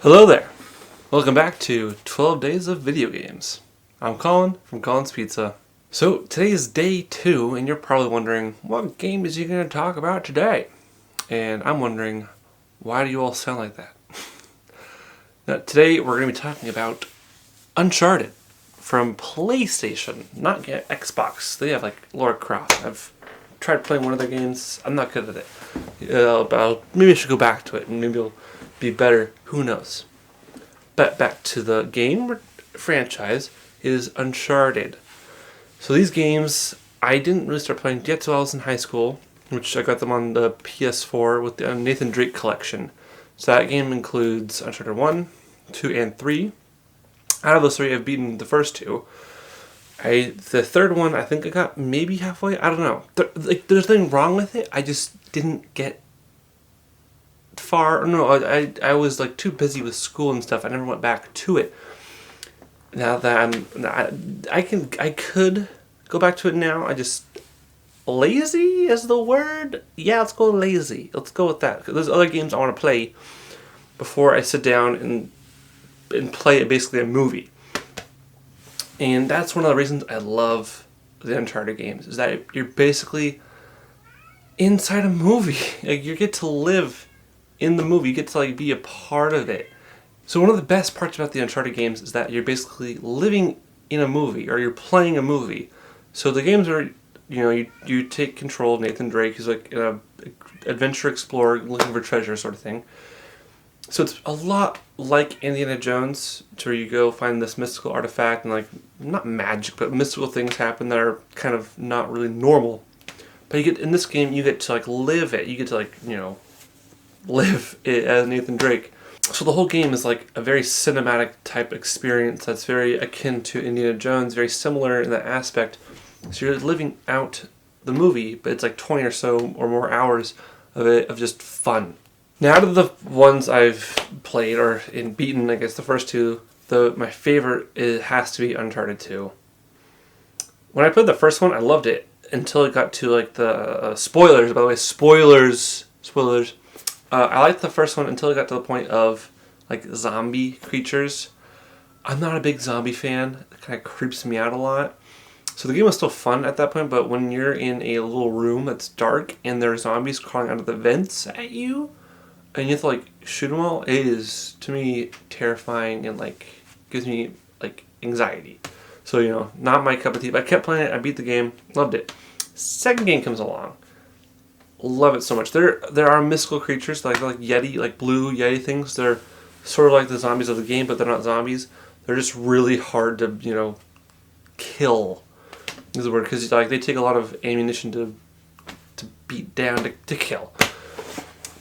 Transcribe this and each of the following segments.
Hello there. Welcome back to 12 Days of Video Games. I'm Colin from Colin's Pizza. So today is day 2 and you're probably wondering, what game is he going to talk about today? And I'm wondering, why do you all sound like that? Now, today we're going to be talking about Uncharted from PlayStation, not Xbox. They have like Lara Croft. I've tried playing one of their games. I'm not good at it. Maybe I should go back to it and maybe it'll be better. Who knows? But back to the game franchise is Uncharted. So these games I didn't really start playing yet till I was in high school, which I got them on the PS4 with the Nathan Drake collection. So that game includes Uncharted 1, 2, and 3. Out of those 3, I've beaten the first 2. The third one, I think I got maybe halfway. I don't know. There's nothing wrong with it. I just didn't get far. No, I was like too busy with school and stuff. I never went back to it. Now that I could go back to it now. I just lazy is the word. Yeah, let's go lazy. Let's go with that. 'Cause there's other games I want to play before I sit down and play basically a movie. And that's one of the reasons I love the Uncharted games, is that you're basically inside a movie. Like, you get to live in the movie. You get to like be a part of it. So one of the best parts about the Uncharted games is that you're basically living in a movie, or you're playing a movie. So the games are, you take control of Nathan Drake, who's like an adventure explorer looking for treasure sort of thing. So it's a lot like Indiana Jones, to where you go find this mystical artifact and like, not magic, but mystical things happen that are kind of not really normal. But in this game, you get to like live it. You get to like, live it as Nathan Drake. So the whole game is like a very cinematic type experience that's very akin to Indiana Jones, very similar in that aspect. So you're living out the movie, but it's like 20 or so or more hours of it, of just fun. Now, out of the ones I've played or beaten, I guess the first 2, my favorite has to be Uncharted 2. When I played the first one, I loved it until it got to like the spoilers. By the way, spoilers. I liked the first one until it got to the point of like zombie creatures. I'm not a big zombie fan. It kind of creeps me out a lot. So the game was still fun at that point, but when you're in a little room that's dark and there are zombies crawling out of the vents at you, and you have to like shoot them all, it is, to me, terrifying and like gives me like anxiety. So, not my cup of tea, but I kept playing it. I beat the game, loved it. Second game comes along. Love it so much. There are mystical creatures like Yeti, like blue Yeti things. They're sort of like the zombies of the game, but they're not zombies. They're just really hard to, kill, is the word, because like they take a lot of ammunition to beat down, to kill.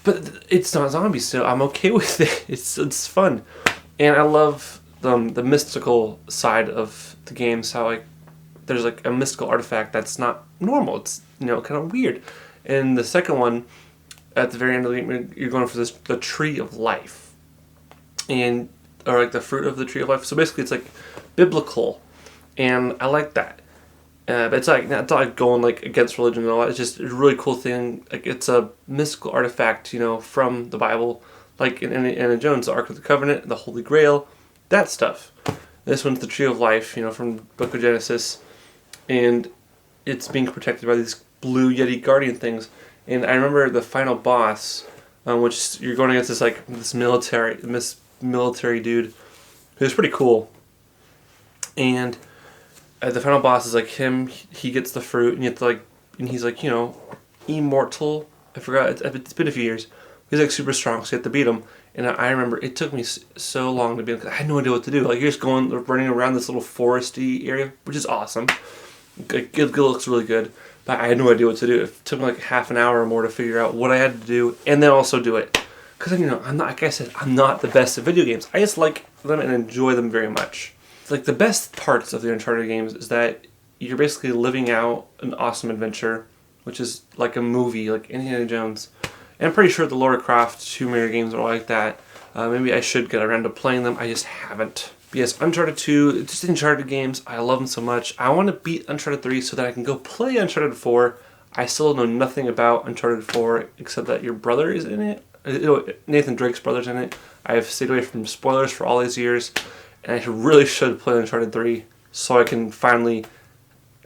But it's not zombies, so I'm okay with it. It's fun. And I love the mystical side of the games, how like there's like a mystical artifact that's not normal. It's, kind of weird. And the second one, at the very end of the game, you're going for the tree of life. Or like the fruit of the tree of life. So basically it's like biblical. And I like that. But it's not like going like against religion and all that. It's just a really cool thing. Like, it's a mystical artifact, from the Bible. Like in Indiana Jones, the Ark of the Covenant, the Holy Grail, that stuff. This one's the Tree of Life, from the Book of Genesis. And it's being protected by these blue Yeti guardian things. And I remember the final boss, which you're going against this military dude, who's pretty cool. And the final boss is like him. He gets the fruit, and you have to and he's like, immortal. I forgot. It's been a few years. He's like super strong, so you have to beat him. And I remember it took me so long to beat him, because I had no idea what to do. Like, you're just running around this little foresty area, which is awesome. It looks really good, but I had no idea what to do. It took me like half an hour or more to figure out what I had to do, and then also do it. Because I'm not, like I said, I'm not the best at video games. I just like them and enjoy them very much. Like, the best parts of the Uncharted games is that you're basically living out an awesome adventure, which is like a movie, like Indiana Jones. And I'm pretty sure the Lara Croft Tomb Raider games are like that. Maybe I should get around to playing them. I just haven't. But yes, Uncharted 2, just Uncharted games. I love them so much. I want to beat Uncharted 3 so that I can go play Uncharted 4. I still know nothing about Uncharted 4 except that your brother is in it. Nathan Drake's brother's in it. I've stayed away from spoilers for all these years, and I really should play Uncharted 3 so I can finally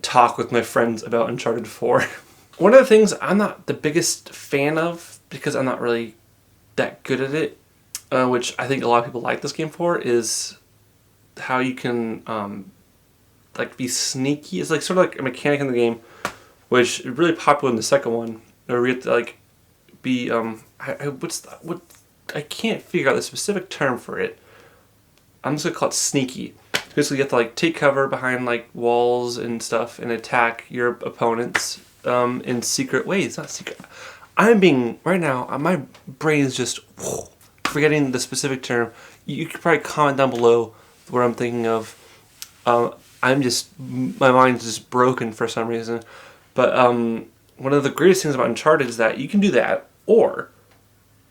talk with my friends about Uncharted 4. One of the things I'm not the biggest fan of, because I'm not really that good at it, which I think a lot of people like this game for, is how you can like be sneaky. It's like sort of like a mechanic in the game, which is really popular in the second one, where you have to like be I can't figure out the specific term for it. I'm just gonna call it sneaky. Basically, you have to like take cover behind like walls and stuff and attack your opponents in secret ways. Not secret. I'm being right now. My brain is just forgetting the specific term. You could probably comment down below what I'm thinking of. My mind's just broken for some reason. But one of the greatest things about Uncharted is that you can do that, or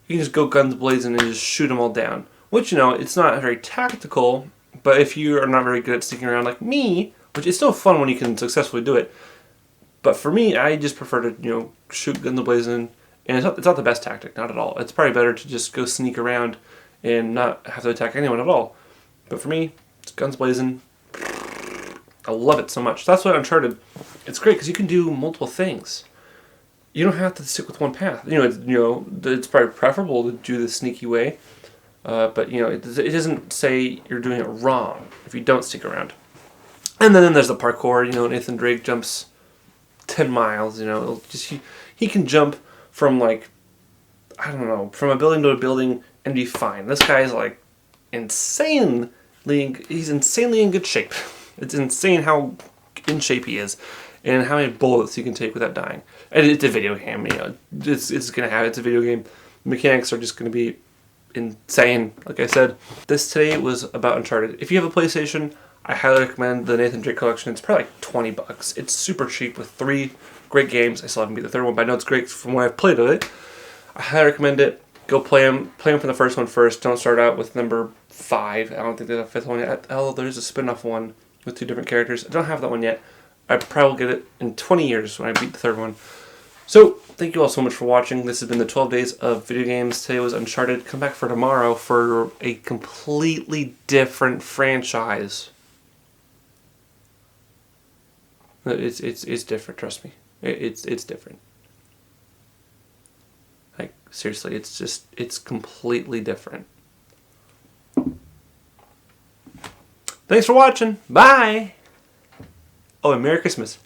you can just go guns blazing and just shoot them all down. Which, it's not very tactical, but if you are not very good at sticking around like me, which is still fun when you can successfully do it, but for me, I just prefer to, shoot guns blazing, and it's not the best tactic, not at all. It's probably better to just go sneak around and not have to attack anyone at all. But for me, it's guns blazing. I love it so much. That's why Uncharted, it's great because you can do multiple things. You don't have to stick with one path. It's probably preferable to do the sneaky way, but it doesn't say you're doing it wrong if you don't stick around. And then there's the parkour. Nathan Drake jumps 10 miles. He can jump from from a building to a building and be fine. This guy is he's insanely in good shape. It's insane how in shape he is, and how many bullets he can take without dying. And it's a video game, it's gonna have, it's a video game. The mechanics are just gonna be insane. Like I said, this today was about Uncharted. If you have a PlayStation, I highly recommend the Nathan Drake collection. It's probably like $20. It's super cheap with 3 great games. I still haven't beat the third one, but I know it's great from what I've played of it. I highly recommend it. Go play them. Play them from the first one first. Don't start out with number 5. I don't think there's a 5th one yet. Oh, there's a spin-off one with 2 different characters. I don't have that one yet. I probably will get it in 20 years when I beat the third one. So, thank you all so much for watching. This has been the 12 Days of Video Games. Today was Uncharted. Come back for tomorrow for a completely different franchise. It's different, trust me. It's different. Like, seriously, it's completely different. Thanks for watching. Bye! Oh, and Merry Christmas.